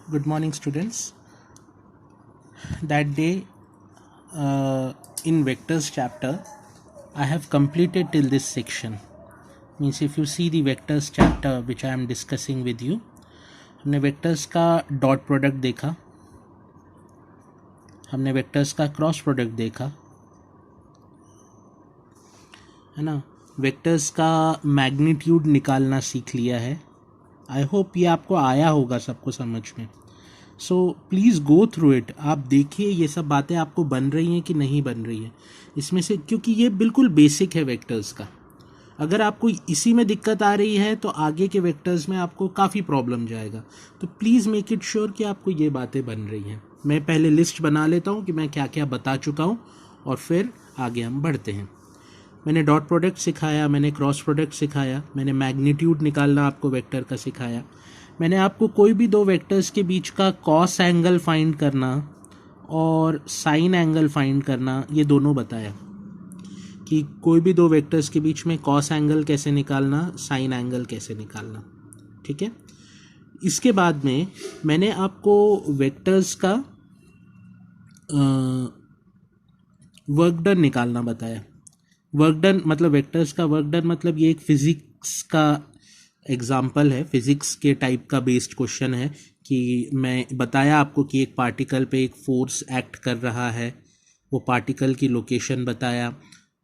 Good morning, students. That day, in vectors chapter, I have completed till this section. Means if you see the vectors chapter which I am discussing with you, हमने vectors का dot product देखा, हमने vectors का cross product देखा, है ना. vectors का magnitude निकालना सीख लिया है. आई होप ये आपको आया होगा सबको समझ में. So please go through it. आप देखिए ये सब बातें आपको बन रही हैं कि नहीं बन रही है इसमें से, क्योंकि ये बिल्कुल बेसिक है वेक्टर्स का. अगर आपको इसी में दिक्कत आ रही है तो आगे के वेक्टर्स में आपको काफ़ी प्रॉब्लम जाएगा. तो प्लीज़ मेक इट श्योर कि आपको ये बातें बन रही हैं. मैं पहले लिस्ट बना लेता हूँ कि मैं क्या क्या बता चुका हूँ और फिर आगे हम बढ़ते हैं. मैंने डॉट प्रोडक्ट सिखाया, मैंने क्रॉस प्रोडक्ट सिखाया, मैंने मैग्नीट्यूड निकालना आपको वेक्टर का सिखाया, मैंने आपको कोई भी दो वेक्टर्स के बीच का कॉस एंगल फाइंड करना और साइन एंगल फाइंड करना, ये दोनों बताया कि कोई भी दो वेक्टर्स के बीच में कॉस एंगल कैसे निकालना, साइन एंगल कैसे निकालना. ठीक है. इसके बाद में मैंने आपको वेक्टर्स का वर्क डन निकालना बताया. वर्क डन मतलब वेक्टर्स का वर्क डन मतलब ये एक फिज़िक्स का एग्जाम्पल है, फिज़िक्स के टाइप का बेस्ड क्वेश्चन है कि मैं बताया आपको कि एक पार्टिकल पे एक फोर्स एक्ट कर रहा है, वो पार्टिकल की लोकेशन बताया.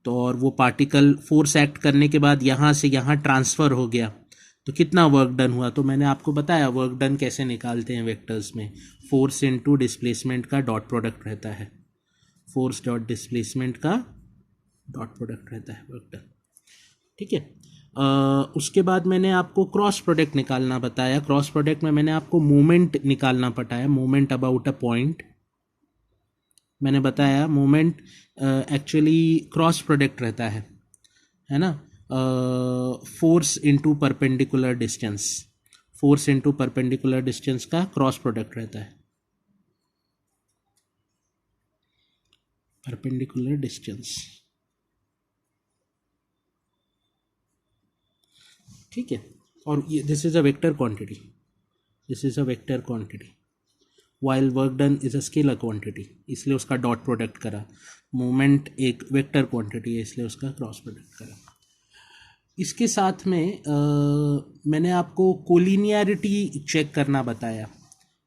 तो और वो पार्टिकल फोर्स एक्ट करने के बाद यहाँ से यहाँ ट्रांसफ़र हो गया तो कितना वर्क डन हुआ. तो मैंने आपको बताया वर्क डन कैसे निकालते हैं वेक्टर्स में. फोर्स इनटू डिस्प्लेसमेंट का डॉट प्रोडक्ट रहता है, फोर्स डॉट डिस्प्लेसमेंट का डॉट प्रोडक्ट रहता है वर्क डन. ठीक है. उसके बाद मैंने आपको क्रॉस प्रोडक्ट निकालना बताया. क्रॉस प्रोडक्ट में मैंने आपको मोमेंट निकालना बताया, मोमेंट अबाउट अ पॉइंट. मैंने बताया मोमेंट एक्चुअली क्रॉस प्रोडक्ट रहता है ना. Force into perpendicular distance, force into perpendicular distance का क्रॉस प्रोडक्ट रहता है, परपेंडिकुलर डिस्टेंस. ठीक है. और ये this is a vector quantity, this is a vector quantity, while work done is a scalar quantity, इसलिए उसका डॉट प्रोडक्ट करा. मोमेंट एक वेक्टर क्वांटिटी है इसलिए उसका क्रॉस प्रोडक्ट करा. इसके साथ में मैंने आपको कोलिनियरिटी चेक करना बताया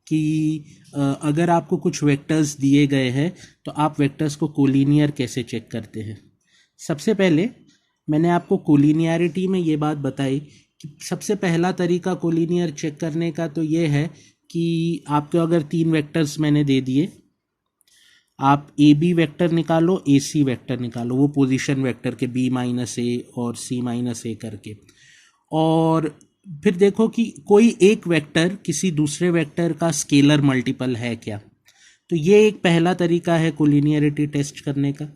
कि अगर आपको कुछ वेक्टर्स दिए गए हैं तो आप वेक्टर्स को कोलिनियर कैसे चेक करते हैं. सबसे पहले मैंने आपको कोलिनियरिटी में ये बात बताई कि सबसे पहला तरीका कोलिनियर चेक करने का तो ये है कि आपको अगर तीन वेक्टर्स मैंने दे दिए, आप ए बी वेक्टर निकालो, ए सी वेक्टर निकालो, वो पोजीशन वेक्टर के बी माइनस ए और सी माइनस ए करके, और फिर देखो कि कोई एक वेक्टर किसी दूसरे वेक्टर का स्केलर मल्टीपल है क्या. तो ये एक पहला तरीका है कोलिनियरिटी टेस्ट करने का.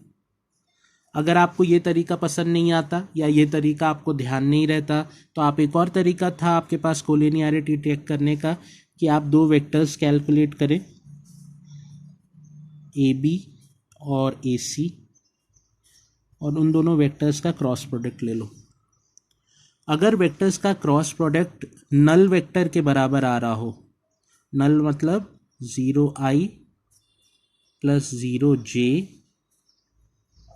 अगर आपको ये तरीका पसंद नहीं आता या ये तरीका आपको ध्यान नहीं रहता तो आप एक और तरीका था आपके पास कोलिनियरिटी चेक करने का कि आप दो वेक्टर्स कैलकुलेट करें, ए बी और ए सी, और उन दोनों वेक्टर्स का क्रॉस प्रोडक्ट ले लो. अगर वेक्टर्स का क्रॉस प्रोडक्ट नल वेक्टर के बराबर आ रहा हो, नल मतलब 0i plus 0j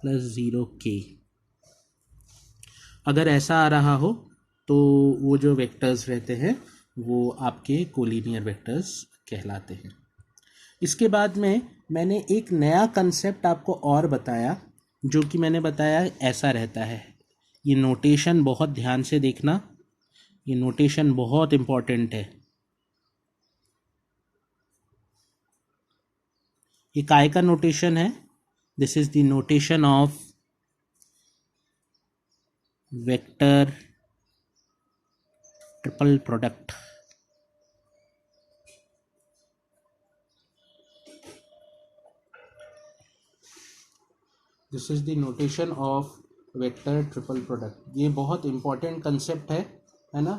plus 0k, अगर ऐसा आ रहा हो तो वो जो वेक्टर्स रहते हैं वो आपके कोलिनियर वेक्टर्स कहलाते हैं. इसके बाद में मैंने एक नया कंसेप्ट आपको और बताया जो कि मैंने बताया ऐसा रहता है. ये नोटेशन बहुत ध्यान से देखना, ये नोटेशन बहुत इम्पॉर्टेंट है. ये काय का नोटेशन है? This is the notation of vector triple product. This is the notation of vector triple product. ये बहुत इम्पॉर्टेंट कंसेप्ट है ना.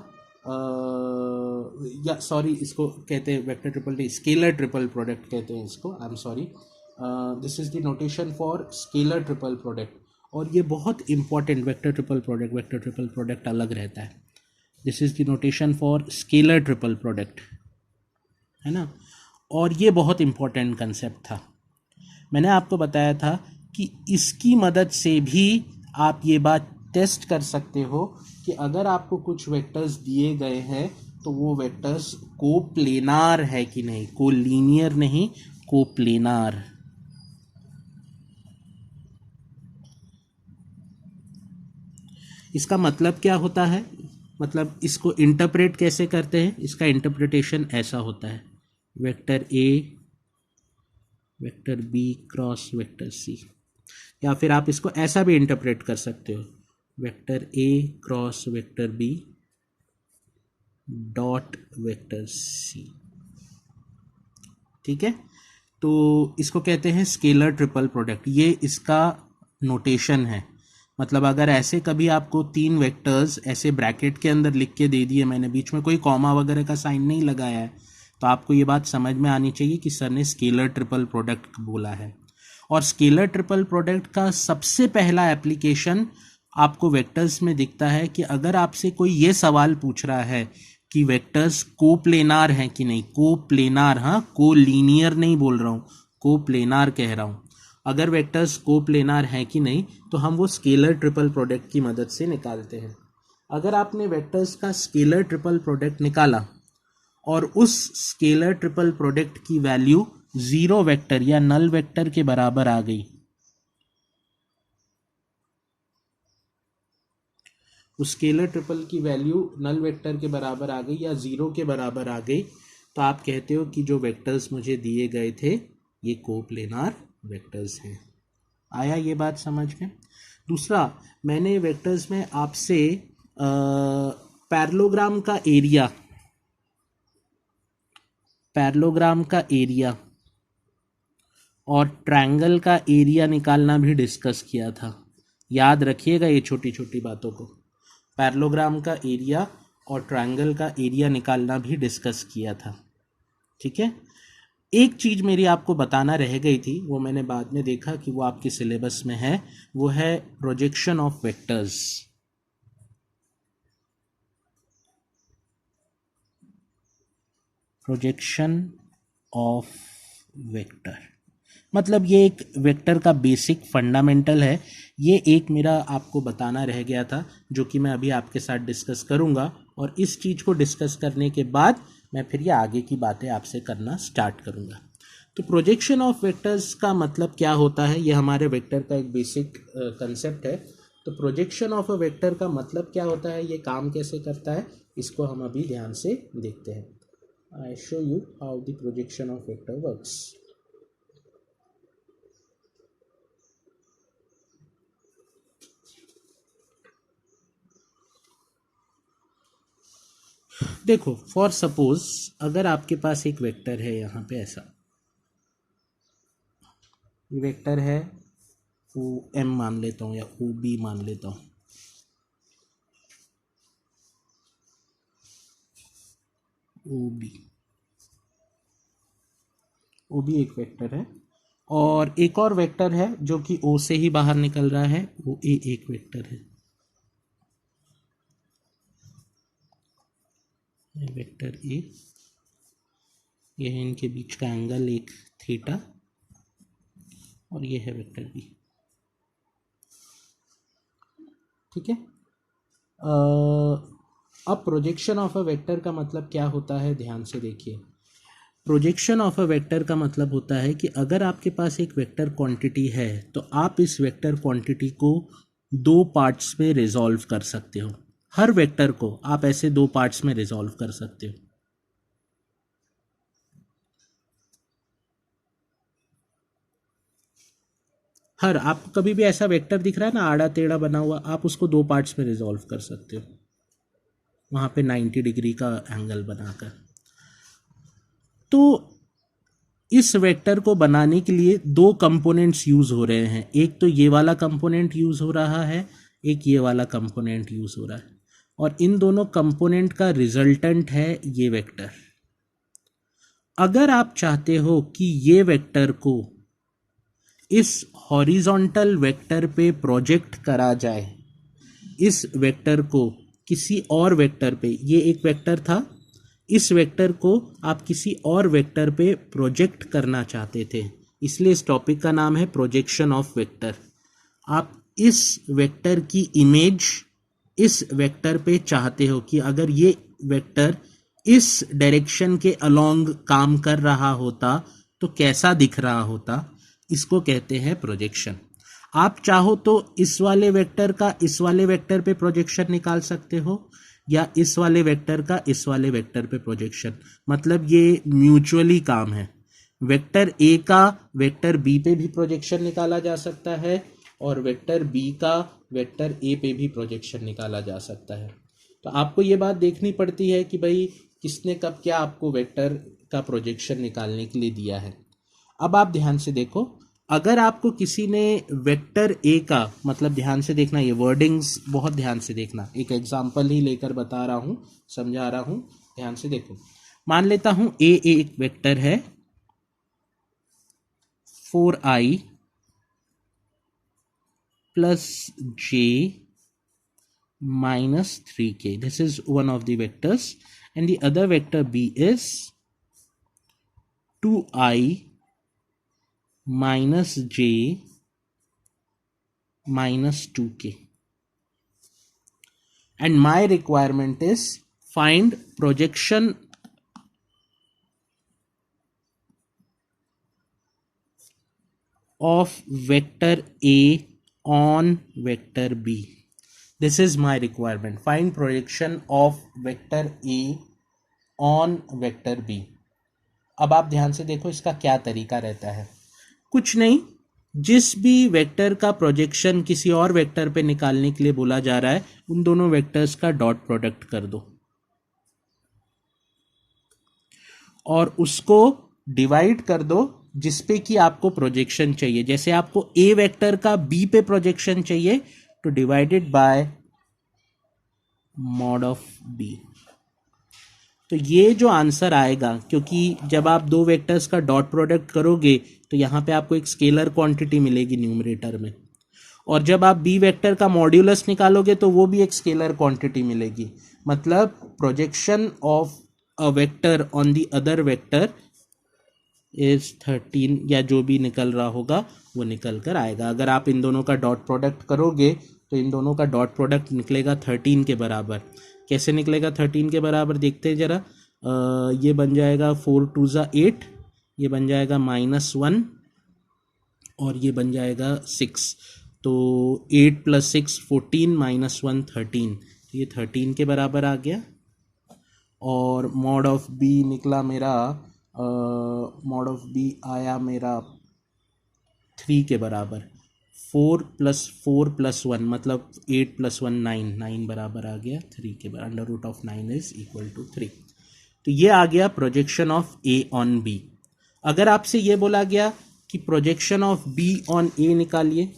या सॉरी, इसको कहते हैं vector triple, scalar triple product कहते हैं इसको. I am sorry. This is the notation for scalar triple product. और ये बहुत इंपॉर्टेंट, वेक्टर ट्रिपल प्रोडक्ट अलग रहता है. This is the notation for scalar triple product, है ना। और ये बहुत इम्पोर्टेंट कंसेप्ट था, मैंने आपको बताया था कि इसकी मदद से भी आप ये बात टेस्ट कर सकते हो कि अगर आपको कुछ वेक्टर्स दिए गए हैं तो वो वेक्टर्स कोप्लेनार है कि नहीं, कोलीनियर नहीं, कोप्लेनार। इसका मतलब क्या होता है, मतलब इसको इंटरप्रेट कैसे करते हैं, इसका इंटरप्रिटेशन ऐसा होता है, vector A vector B cross vector C, या फिर आप इसको ऐसा भी इंटरप्रेट कर सकते हो, vector A cross vector B dot vector C. ठीक है, तो इसको कहते हैं स्केलर ट्रिपल प्रोडक्ट, ये इसका नोटेशन है। मतलब अगर ऐसे कभी आपको 3 वेक्टर्स ऐसे ब्रैकेट के अंदर लिख के दे दिए, मैंने बीच में कोई कॉमा वगैरह का साइन नहीं लगाया है, तो आपको ये बात समझ में आनी चाहिए कि सर ने स्केलर ट्रिपल प्रोडक्ट बोला है। और स्केलर ट्रिपल प्रोडक्ट का सबसे पहला एप्लीकेशन आपको वेक्टर्स में दिखता है कि अगर आपसे कोई ये सवाल पूछ रहा है कि वेक्टर्स कोप्लेनार हैं कि नहीं, कोप्लेनार, हाँ, कोलीनियर नहीं बोल रहा हूँ, कोप्लेनार कह रहा हूँ। अगर वेक्टर्स कोप्लेनार हैं कि नहीं तो हम वो स्केलर ट्रिपल प्रोडक्ट की मदद से निकालते हैं। अगर आपने वेक्टर्स का स्केलर ट्रिपल प्रोडक्ट निकाला और उस स्केलर ट्रिपल प्रोडक्ट की वैल्यू 0 वेक्टर या नल वेक्टर के बराबर आ गई, उस स्केलर ट्रिपल की वैल्यू नल वेक्टर के बराबर आ गई या 0 के बराबर आ गई, तो आप कहते हो कि जो वेक्टर्स मुझे दिए गए थे ये कोप्लेनार वेक्टर्स हैं। आया ये बात समझ में। दूसरा, मैंने वेक्टर्स में आपसे पैरेललोग्राम का एरिया और ट्रायंगल का एरिया निकालना भी डिस्कस किया था। याद रखिएगा ये छोटी छोटी बातों को, पैरेललोग्राम का एरिया और ट्रायंगल का एरिया निकालना भी डिस्कस किया था। ठीक है, एक चीज़ मेरी आपको बताना रह गई थी, वो मैंने बाद में देखा कि वो आपके सिलेबस में है, वो है projection of vectors. Projection of vector मतलब ये एक वेक्टर का बेसिक फंडामेंटल है। ये एक मेरा आपको बताना रह गया था जो कि मैं अभी आपके साथ डिस्कस करूंगा, और इस चीज़ को डिस्कस करने के बाद मैं फिर ये आगे की बातें आपसे करना स्टार्ट करूंगा। तो प्रोजेक्शन ऑफ वेक्टर्स का मतलब क्या होता है, ये हमारे वेक्टर का एक बेसिक कंसेप्ट है। तो प्रोजेक्शन ऑफ अ वेक्टर का मतलब क्या होता है, ये काम कैसे करता है, इसको हम अभी ध्यान से देखते हैं। I show you how the projection of vector works. देखो, फॉर सपोज अगर आपके पास एक वेक्टर है यहाँ पे ऐसा, ये वेक्टर है ओ एम मान लेता हूँ या ओ बी मान लेता हूँ, ओ बी एक वेक्टर है, और एक और वेक्टर है जो कि ओ से ही बाहर निकल रहा है, ओ ए एक वेक्टर है, वेक्टर ए, ये है इनके बीच का एंगल एक थीटा, और ये है वेक्टर बी। ठीक है, अब प्रोजेक्शन ऑफ अ वेक्टर का मतलब क्या होता है, ध्यान से देखिए। प्रोजेक्शन ऑफ अ वेक्टर का मतलब होता है कि अगर आपके पास एक वेक्टर क्वांटिटी है तो आप इस वेक्टर क्वांटिटी को 2 पार्ट्स में रिजॉल्व कर सकते हो। हर वेक्टर को आप ऐसे 2 पार्ट्स में रिजॉल्व कर सकते हो। हर आपको कभी भी ऐसा वेक्टर दिख रहा है ना आड़ा टेढ़ा बना हुआ, आप उसको 2 पार्ट्स में रिजॉल्व कर सकते हो, वहाँ पे 90 डिग्री का एंगल बनाकर। तो इस वेक्टर को बनाने के लिए 2 कंपोनेंट्स यूज़ हो रहे हैं, एक तो ये वाला कंपोनेंट यूज़ हो रहा है, एक ये वाला कंपोनेंट यूज़ हो रहा है, और इन दोनों कंपोनेंट का रिजल्टेंट है ये वेक्टर। अगर आप चाहते हो कि ये वेक्टर को इस हॉरिजॉन्टल वेक्टर पे प्रोजेक्ट करा जाए, इस वेक्टर को किसी और वेक्टर पे, ये एक वेक्टर था, इस वेक्टर को आप किसी और वेक्टर पे प्रोजेक्ट करना चाहते थे, इसलिए इस टॉपिक का नाम है प्रोजेक्शन ऑफ वेक्टर। आप इस वेक्टर की इमेज इस वेक्टर पे चाहते हो कि अगर ये वेक्टर इस डायरेक्शन के अलोंग काम कर रहा होता तो कैसा दिख रहा होता, इसको कहते हैं प्रोजेक्शन। आप चाहो तो इस वाले वेक्टर का इस वाले वेक्टर पे प्रोजेक्शन निकाल सकते हो, या इस वाले वेक्टर का इस वाले वेक्टर पे प्रोजेक्शन, मतलब ये म्यूचुअली काम है। वेक्टर ए का वेक्टर बी पे भी प्रोजेक्शन निकाला जा सकता है और वेक्टर बी का वेक्टर ए पे भी प्रोजेक्शन निकाला जा सकता है। तो आपको ये बात देखनी पड़ती है कि भाई किसने कब क्या आपको वेक्टर का प्रोजेक्शन निकालने के लिए दिया है। अब आप ध्यान से देखो, अगर आपको किसी ने वेक्टर ए का, मतलब ध्यान से देखना, ये वर्डिंग्स बहुत ध्यान से देखना, एक एग्जांपल ही लेकर बता रहा हूँ, समझा रहा हूँ, ध्यान से देखो। मान लेता हूँ ए एक वेक्टर है 4i plus j minus 3k. This is one of the vectors, and the other vector b is 2i minus j minus 2k. And my requirement is find projection of vector A on vector B. This is my requirement. Find projection of vector A on vector B. अब आप ध्यान से देखो इसका क्या तरीका रहता है। कुछ नहीं, जिस भी वेक्टर का प्रोजेक्शन किसी और वेक्टर पे निकालने के लिए बोला जा रहा है, उन दोनों वेक्टर्स का डॉट प्रोडक्ट कर दो और उसको डिवाइड कर दो जिस पे कि आपको प्रोजेक्शन चाहिए। जैसे आपको ए वेक्टर का बी पे प्रोजेक्शन चाहिए तो divided by mod of B. तो ये जो आंसर आएगा, क्योंकि जब आप दो वेक्टर्स का डॉट प्रोडक्ट करोगे तो यहाँ पे आपको एक स्केलर क्वांटिटी मिलेगी न्यूमरेटर में, और जब आप बी वेक्टर का मॉड्यूलस निकालोगे तो वो भी एक स्केलर क्वांटिटी मिलेगी। मतलब projection of a vector on the other vector is 13, या जो भी निकल रहा होगा वो निकल कर आएगा। अगर आप इन दोनों का डॉट प्रोडक्ट करोगे तो इन दोनों का डॉट प्रोडक्ट निकलेगा 13 के बराबर। कैसे निकलेगा 13 के बराबर, देखते हैं जरा। ये बन जाएगा 4 2 ज़ा 8, ये बन जाएगा -1 और ये बन जाएगा 6। तो 8 + 6 14 -1 13, तो ये 13 के बराबर आ गया। और मॉड ऑफ बी निकला मेरा, मॉड ऑफ बी आया मेरा 3 के बराबर। 4 + 4 + 1 मतलब 8 + 1 9, 9 बराबर आ गया 3 के बराबर। √9 इज इक्वल टू 3। तो ये आ गया projection of A on B. अगर आपसे ये बोला गया कि projection of B on A निकालिए,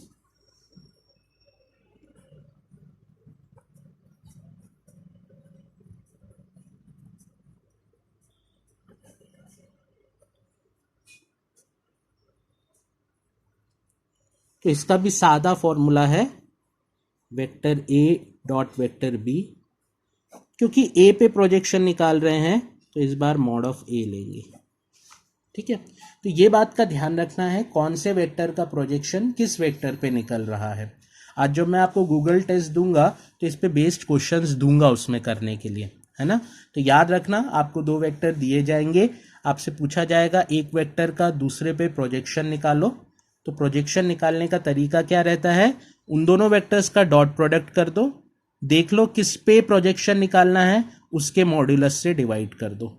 तो इसका भी सादा फॉर्मूला है vector A dot vector B. क्योंकि ए पे प्रोजेक्शन निकाल रहे हैं तो इस बार मॉड ऑफ ए लेंगे, ठीक है। तो ये बात का ध्यान रखना है कौन से वेक्टर का प्रोजेक्शन किस वेक्टर पे निकल रहा है। आज जब मैं आपको गूगल टेस्ट दूंगा तो इस पे बेस्ड क्वेश्चंस दूंगा उसमें करने के लिए, है ना। तो याद रखना, आपको दो वेक्टर दिए जाएंगे, आपसे पूछा जाएगा एक वेक्टर का दूसरे पे प्रोजेक्शन निकालो। तो प्रोजेक्शन निकालने का तरीका क्या रहता है, उन दोनों वेक्टर्स का डॉट प्रोडक्ट कर दो, देख लो किस पे प्रोजेक्शन निकालना है, उसके मॉड्यूलस से डिवाइड कर दो।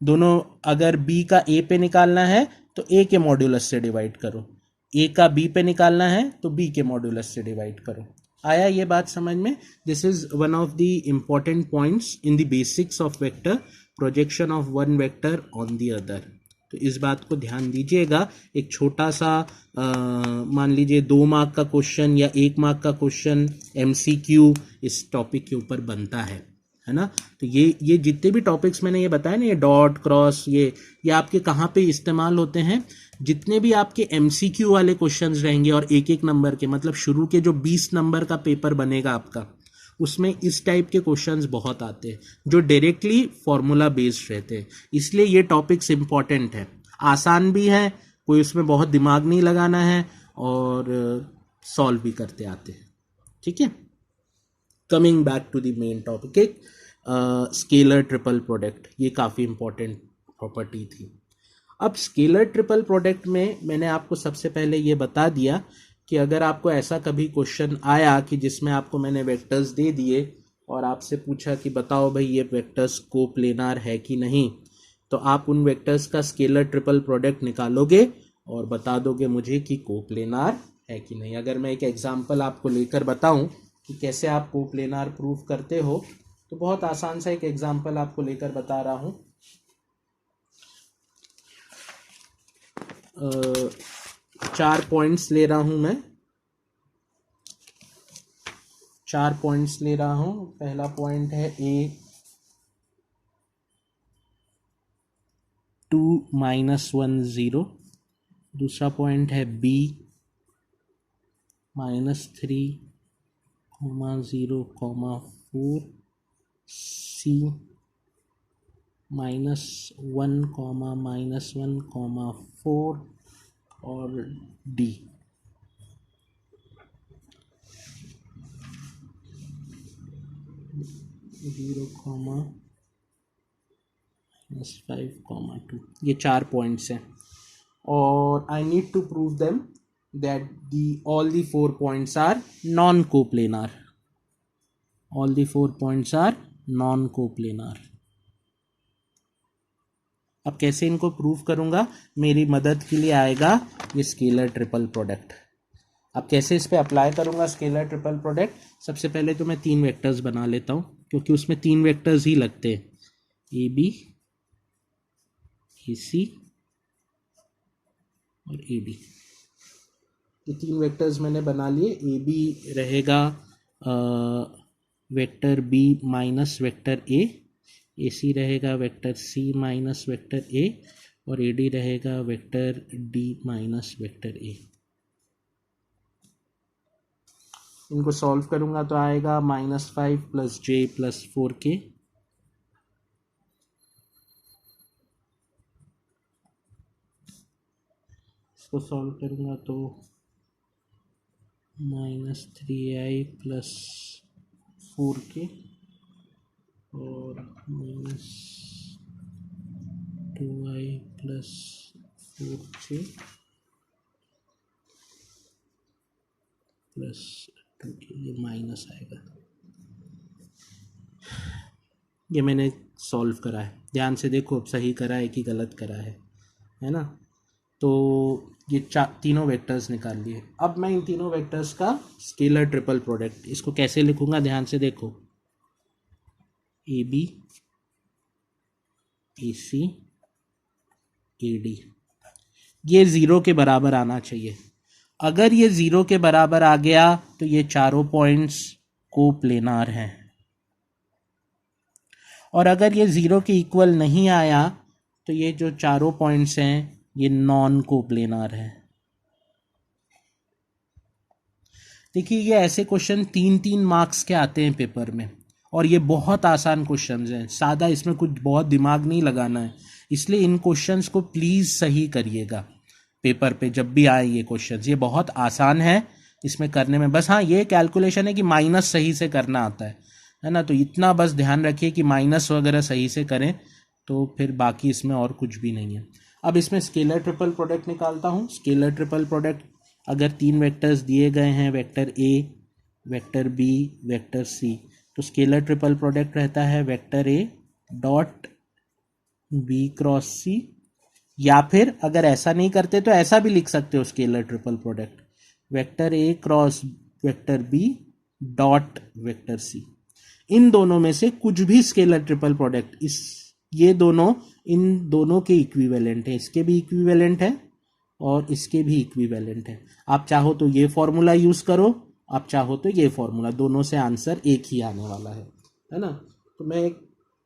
दोनों, अगर b का a पे निकालना है तो a के मॉड्यूलस से डिवाइड करो, a का b पे निकालना है तो b के मॉड्यूलस से डिवाइड करो। आया ये बात समझ में। This is one of the important points in the basics of vector, projection of one vector on the other. तो इस बात को ध्यान दीजिएगा। एक छोटा सा मान लीजिए 2 मार्क का क्वेश्चन या 1 मार्क का क्वेश्चन MCQ इस टॉपिक के ऊपर बनता है ना। तो ये जितने भी टॉपिक्स मैंने ये बताया ना, ये डॉट क्रॉस, ये आपके कहाँ पे इस्तेमाल होते हैं, जितने भी आपके MCQ वाले क्वेश्चंस रहेंगे और 1-1 नंबर के, मतलब शुरू के जो 20 नंबर का पेपर बनेगा आपका, उसमें इस टाइप के क्वेश्चंस बहुत आते हैं जो डायरेक्टली फॉर्मूला बेस्ड रहते हैं, इसलिए ये टॉपिक्स इंपॉर्टेंट है, आसान भी है, कोई उसमें बहुत दिमाग नहीं लगाना है और सॉल्व भी करते आते हैं। ठीक है, coming back to the main topic, एक स्केलर ट्रिपल प्रोडक्ट, ये काफ़ी इंपॉर्टेंट प्रॉपर्टी थी। अब स्केलर ट्रिपल प्रोडक्ट में मैंने आपको सबसे पहले ये बता दिया कि अगर आपको ऐसा कभी क्वेश्चन आया कि जिसमें आपको मैंने वेक्टर्स दे दिए और आपसे पूछा कि बताओ भाई ये वेक्टर्स कोप्लेनार है कि नहीं, तो आप उन वेक्टर्स का स्केलर ट्रिपल प्रोडक्ट निकालोगे और बता दोगे मुझे कि कोप्लेनार है कि नहीं। अगर मैं एक एग्जांपल आपको लेकर बताऊं कि कैसे आप कोप्लेनार प्रूव करते हो, तो बहुत आसान सा एक एग्जांपल आपको लेकर बता रहा हूं। 4 पॉइंट्स ले रहा हूं मैं, 4 पॉइंट्स ले रहा हूं। पहला पॉइंट है A 2 -1 0, दूसरा पॉइंट है B -3 0 4, C -1 -1 4 और D। -5 2, ये 4 पॉइंट्स हैं और I need to prove them that all the 4 points are non coplanar, all the 4 points are non coplanar। अब कैसे इनको प्रूव करूंगा, मेरी मदद के लिए आएगा ये स्केलर ट्रिपल प्रोडक्ट। अब कैसे इस पे अप्लाई करूंगा स्केलर ट्रिपल प्रोडक्ट, सबसे पहले तो मैं 3 वेक्टर्स बना लेता हूं क्योंकि उसमें 3 वेक्टर्स ही लगते हैं, ए बी ए सी और ए डी। ये 3 वेक्टर्स मैंने बना लिए। ए बी रहेगा vector B minus vector A C रहेगा vector C minus vector A और ए डी रहेगा vector D minus vector A. इनको सॉल्व करूंगा तो आएगा -5 + j + 4k, इसको सॉल्व करूंगा तो -3i + 4k और -2i + 4j + 2k, ये माइनस आएगा। ये मैंने सॉल्व करा है, ध्यान से देखो अब सही करा है कि गलत करा है ना। तो ये तीनों वेक्टर्स निकाल लिए। अब मैं इन तीनों वेक्टर्स का स्केलर ट्रिपल प्रोडक्ट, इसको कैसे लिखूंगा ध्यान से देखो, A B A C A D, ये 0 के बराबर आना चाहिए। अगर ये 0 के बराबर आ गया तो ये चारों पॉइंट्स कोप्लेनार हैं, और अगर ये 0 के इक्वल नहीं आया तो ये जो चारों पॉइंट्स हैं ये नॉन कोप्लेनार है। देखिए ये ऐसे क्वेश्चन 3-3 मार्क्स के आते हैं पेपर में और ये बहुत आसान क्वेश्चंस हैं, सादा, इसमें कुछ बहुत दिमाग नहीं लगाना है, इसलिए इन क्वेश्चंस को प्लीज़ सही करिएगा पेपर पे जब भी आए ये क्वेश्चंस। ये बहुत आसान है इसमें करने में, बस हाँ ये कैलकुलेशन है कि माइनस सही से करना आता है ना, तो इतना बस ध्यान रखिए कि माइनस वगैरह सही से करें, तो फिर बाकी इसमें और कुछ भी नहीं है। अब इसमें स्केलर ट्रिपल प्रोडक्ट निकालता हूँ। स्केलर ट्रिपल प्रोडक्ट, अगर 3 वेक्टर्स दिए गए हैं, vector A vector B vector C, तो स्केलर ट्रिपल प्रोडक्ट रहता है vector A dot B cross C, या फिर अगर ऐसा नहीं करते तो ऐसा भी लिख सकते हो scalar triple product vector A cross vector B dot vector C. इन दोनों में से कुछ भी स्केलर ट्रिपल प्रोडक्ट, ये दोनों इन दोनों के इक्विवेलेंट है, इसके भी इक्विवेलेंट है और इसके भी इक्विवेलेंट है। आप चाहो तो ये फॉर्मूला यूज करो, आप चाहो तो ये फॉर्मूला, दोनों से आंसर एक ही आने वाला है ना। तो मैं एक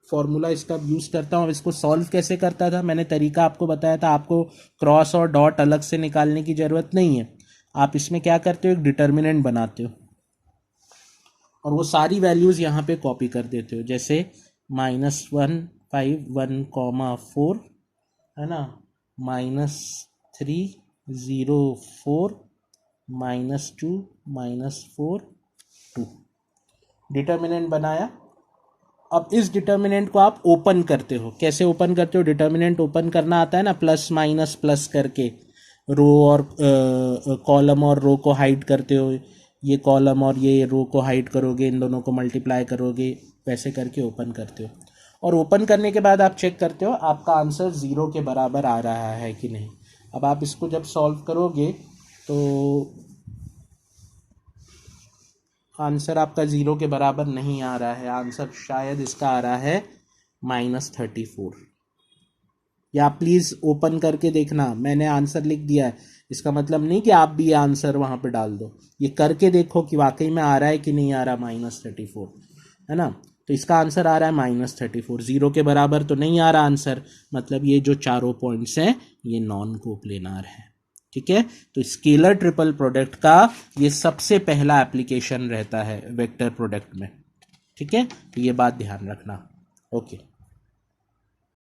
फॉर्मूला इसका यूज करता हूँ। इसको सॉल्व कैसे करता था, मैंने तरीका आपको बताया था, आपको क्रॉस और डॉट अलग से निकालने की जरूरत नहीं है। आप इसमें क्या करते हो, एक डिटर्मिनेंट बनाते हो, और वो सारी वैल्यूज़ यहाँ पे कॉपी कर देते हो, जैसे -151,4 है ना, -304 -2 -4 2 डिटर्मिनेंट बनाया। अब इस डिटर्मिनेंट को आप ओपन करते हो। कैसे ओपन करते हो? डिटर्मिनेंट ओपन करना आता है ना, प्लस माइनस प्लस करके रो और कॉलम और रो को हाइड करते हो। ये कॉलम और ये रो को हाइड करोगे, इन दोनों को मल्टीप्लाई करोगे, वैसे करके ओपन करते हो। और ओपन करने के बाद आप चेक करते हो आपका आंसर 0 के बराबर आ रहा है कि नहीं। अब आप इसको जब सॉल्व करोगे तो आंसर आपका 0 के बराबर नहीं आ रहा है। आंसर शायद इसका आ रहा है -34। या प्लीज़ ओपन करके देखना, मैंने आंसर लिख दिया है, इसका मतलब नहीं कि आप भी ये आंसर वहाँ पे डाल दो। ये करके देखो कि वाकई में आ रहा है कि नहीं आ रहा -34, है ना। तो इसका आंसर आ रहा है -34। 0 के बराबर तो नहीं आ रहा आंसर, मतलब ये जो चारों पॉइंट्स हैं ये नॉन कोप्लेनार है। ठीक है, तो स्केलर ट्रिपल प्रोडक्ट का ये सबसे पहला एप्लीकेशन रहता है वेक्टर प्रोडक्ट में। ठीक है, तो ये बात ध्यान रखना। ओके।